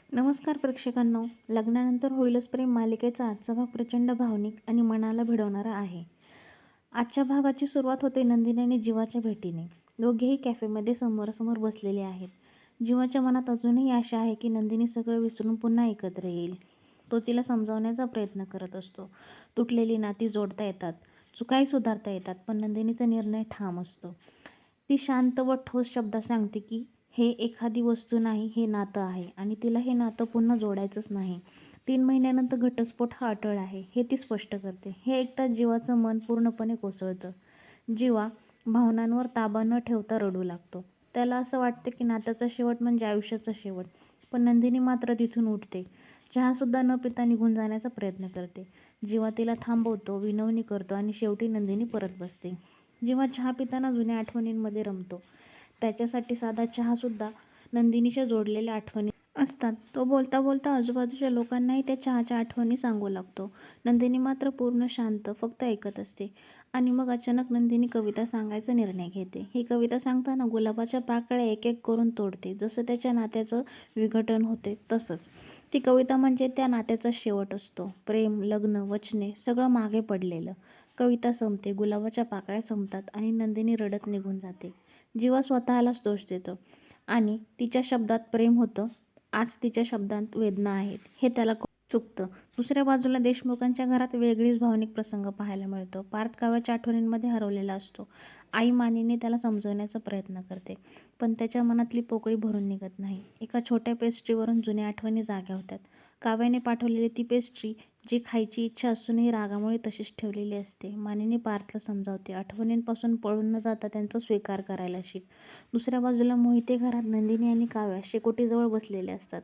नमस्कार प्रेक्षकांनो. लग्नानंतर होईलच प्रेम मालिकेचा आजचा भाग प्रचंड भावनिक आणि मनाला भिडवणारा आहे. आजच्या भागाची सुरुवात होते नंदिनी आणि जीवाच्या भेटीने. दोघेही कॅफेमध्ये समोरासमोर बसलेले आहेत. जीवाच्या मनात अजूनही आशा आहे की नंदिनी सगळं विसरून पुन्हा एकत्र येईल. तो तिला समजावण्याचा प्रयत्न करत असतो. तुटलेली नाती जोडता येतात, चुकाही सुधारता येतात, पण नंदिनीचा निर्णय ठाम असतो. ती शांत व ठोस शब्दात सांगते की हे एखादी वस्तू नाही, हे नातं आहे आणि तिला हे नातं पुन्हा जोडायचंच नाही. 3 महिन्यानंतर घटस्फोट हा अटळ आहे, हे ती स्पष्ट करते. हे ऐकताच जीवाचं मन पूर्णपणे कोसळतं. जीवा भावनांवर ताबा न ठेवता रडू लागतो. त्याला असं वाटतं की नात्याचा शेवट म्हणजे आयुष्याचा शेवट. पण नंदिनी मात्र तिथून उठते. चहासुद्धा न पिता निघून जाण्याचा प्रयत्न करते. जीवा तिला थांबवतो, विनवणी करतो आणि शेवटी नंदिनी परत बसते. जेव्हा चहा पिताना जुन्या आठवणींमध्ये रमतो. त्याच्यासाठी साधा चहासुद्धा नंदिनीच्या जोडलेल्या आठवणी असतात. तो बोलता बोलता आजूबाजूच्या लोकांनाही त्या चहाच्या आठवणी सांगू लागतो. नंदिनी मात्र पूर्ण शांत, फक्त ऐकत असते. आणि मग अचानक नंदिनी कविता सांगायचा निर्णय घेते. ही कविता सांगताना गुलाबाच्या पाकळ्या एक एक करून तोडते. जसं त्याच्या नात्याचं विघटन होते तसंच. ती कविता म्हणजे त्या नात्याचा शेवट असतो. प्रेम, लग्न, वचने सगळं मागे पडलेलं. कविता संपते, गुलाबाच्या पाकळ्या संपतात आणि नंदिनी रडत निघून जाते. जीवा स्वतःलाच दोष देतो आणि तिच्या शब्दात प्रेम होतं, आज तिच्या शब्दांत वेदना आहेत, हे त्याला चुकतं. दुसऱ्या बाजूला देशमुखांच्या घरात वेगळीच भावनिक प्रसंग पाहायला मिळतो. पार्थ काव्याच्या आठवणींमध्ये हरवलेला असतो. आई मानिनी त्याला समजवण्याचा प्रयत्न करते, पण त्याच्या मनातली पोकळी भरून निघत नाही. एका छोट्या पेस्ट्रीवरून जुन्या आठवणी जाग्या होतात. काव्याने पाठवलेली ती पेस्ट्री, जी खायची इच्छा असूनही रागामुळे तशीच ठेवलेली असते. मानिनी पार्थला समजावते, आठवणींपासून पळून न जाता त्यांचा स्वीकार करायला शिक. दुसऱ्या बाजूला मोहिते घरात नंदिनी आणि काव्या शेकोटीजवळ बसलेले असतात.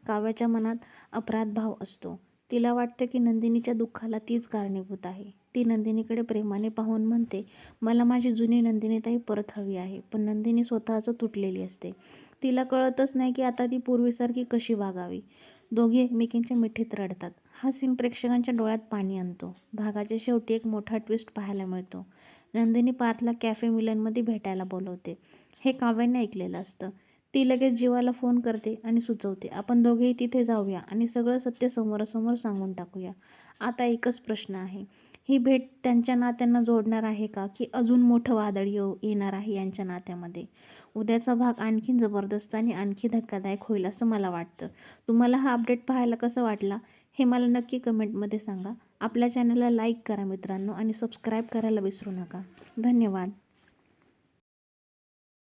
काव्याच्या मनात अपराधभाव असतो. तिला वाटतं की नंदिनीच्या दुःखाला तीच कारणीभूत आहे. ती नंदिनीकडे प्रेमाने पाहून म्हणते, मला माझी जुनी नंदिनीताई परत हवी आहे. पण नंदिनी स्वतःच तुटलेली असते. तिला कळतच नाही की आता ती पूर्वीसारखी कशी वागावी. दोघे एकमेकींच्या मिठीत रडतात. हा सीन प्रेक्षकांच्या डोळ्यात पाणी आणतो. भागाच्या शेवटी एक मोठा ट्विस्ट पाहायला मिळतो. नंदिनी पार्थला कॅफे मिलनमध्ये भेटायला बोलवते. हे काव्याने ऐकलेलं असतं. ती लगेच जीवाला फोन करते आणि सुचवते, आपण दोघेही तिथे जाऊया आणि सगळं सत्य समोरासमोर सांगून टाकूया. आता एकच प्रश्न आहे, ही भेट त्यांच्या नात्यांना जोडणार आहे का, की अजून मोठं वादळ येणार आहे यांच्या नात्यामध्ये? उद्याचा भाग आणखीन जबरदस्त आणि आणखी धक्कादायक होईल असं मला वाटतं. तुम्हाला हा अपडेट पाहायला कसा वाटला हे मला नक्की कमेंटमध्ये सांगा. आपल्या चॅनलला लाईक करा मित्रांनो आणि सबस्क्राईब करायला विसरू नका. धन्यवाद.